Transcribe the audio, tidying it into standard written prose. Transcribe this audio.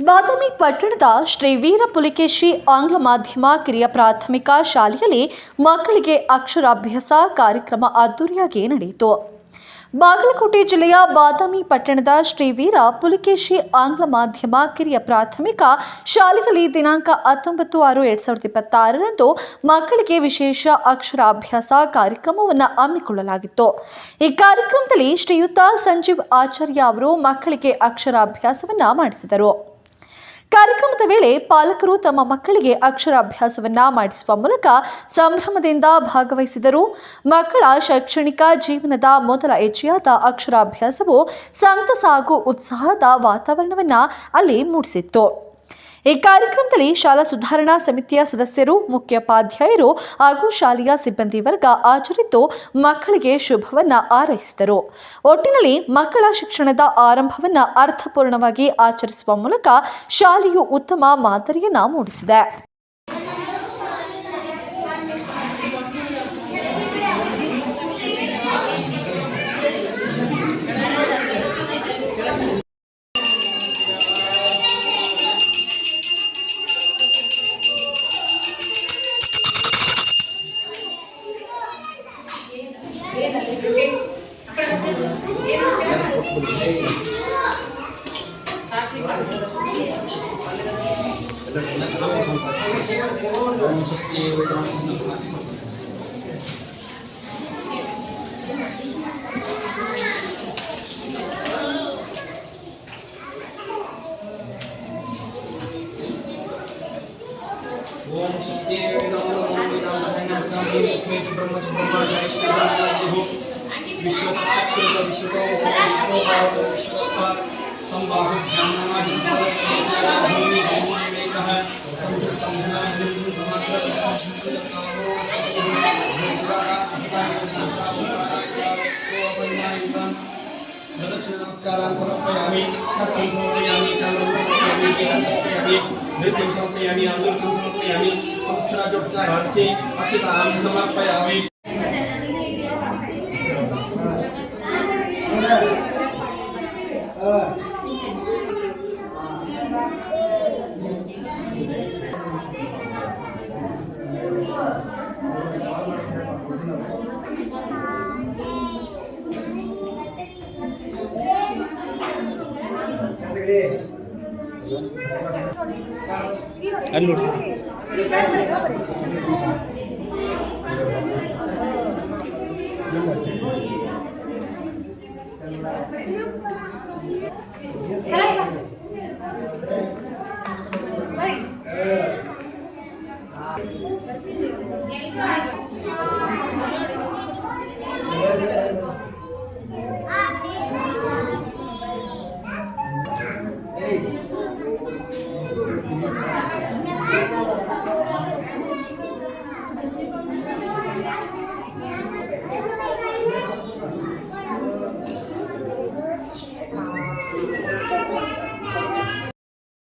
ಬಾದಾಮಿ ಪಟ್ಟಣದ ಶ್ರೀ ವೀರ ಪುಲಿಕೇಶಿ ಆಂಗ್ಲ ಮಾಧ್ಯಮ ಕಿರಿಯ ಪ್ರಾಥಮಿಕ ಶಾಲೆಯಲ್ಲಿ ಮಕ್ಕಳಿಗೆ ಅಕ್ಷರಾಭ್ಯಾಸ ಕಾರ್ಯಕ್ರಮ ಅದ್ದೂರಿಯಾಗಿ ನಡೆಯಿತು. ಬಾಗಲಕೋಟೆ ಜಿಲ್ಲೆಯ ಬಾದಾಮಿ ಪಟ್ಟಣದ ಶ್ರೀ ವೀರ ಪುಲಿಕೇಶಿ ಆಂಗ್ಲ ಮಾಧ್ಯಮ ಕಿರಿಯ ಪ್ರಾಥಮಿಕ ಶಾಲೆಯಲ್ಲಿ ದಿನಾಂಕ 19/6/2026ರಂದು ಮಕ್ಕಳಿಗೆ ವಿಶೇಷ ಅಕ್ಷರಾಭ್ಯಾಸ ಕಾರ್ಯಕ್ರಮವನ್ನು ಹಮ್ಮಿಕೊಳ್ಳಲಾಗಿತ್ತು. ಈ ಕಾರ್ಯಕ್ರಮದಲ್ಲಿ ಶ್ರೀಯುತ ಸಂಜೀವ್ ಆಚಾರ್ಯ ಅವರು ಮಕ್ಕಳಿಗೆ ಅಕ್ಷರಾಭ್ಯಾಸವನ್ನು ಮಾಡಿಸಿದರು. ಕಾರ್ಯಕ್ರಮದ ವೇಳೆ ಪಾಲಕರು ತಮ್ಮ ಮಕ್ಕಳಿಗೆ ಅಕ್ಷರಾಭ್ಯಾಸವನ್ನ ಮಾಡಿಸುವ ಮೂಲಕ ಸಂಭ್ರಮದಿಂದ ಭಾಗವಹಿಸಿದರು. ಮಕ್ಕಳ ಶೈಕ್ಷಣಿಕ ಜೀವನದ ಮೊದಲ ಹೆಜ್ಜೆಯಾದ ಅಕ್ಷರಾಭ್ಯಾಸವು ಸಂತಸ ಹಾಗೂ ಉತ್ಸಾಹದ ವಾತಾವರಣವನ್ನು ಅಲ್ಲಿ ಮೂಡಿಸಿತ್ತು. ಈ ಕಾರ್ಯಕ್ರಮದಲ್ಲಿ ಶಾಲಾ ಸುಧಾರಣಾ ಸಮಿತಿಯ ಸದಸ್ಯರು, ಮುಖ್ಯೋಪಾಧ್ಯಾಯರು ಹಾಗೂ ಶಾಲೆಯ ಸಿಬ್ಬಂದಿ ವರ್ಗ ಹಾಜರಿದ್ದು ಮಕ್ಕಳಿಗೆ ಶುಭವನ್ನ ಹಾರೈಸಿದರು. ಒಟ್ಟಿನಲ್ಲಿ ಮಕ್ಕಳ ಶಿಕ್ಷಣದ ಆರಂಭವನ್ನು ಅರ್ಥಪೂರ್ಣವಾಗಿ ಆಚರಿಸುವ ಮೂಲಕ ಶಾಲೆಯು ಉತ್ತಮ ಮಾದರಿಯನ್ನ ಮೂಡಿಸಿದೆ. नमस्कारान् समर्पयामि, सत्यं समर्पयामि, चामरं समर्पयामि, गीतं समर्पयामि, नृत्यं समर्पयामि, आन्दोलनं समर्पयामि, संस्कृतजोत्साहार्थे अक्षतां समर्पयामि.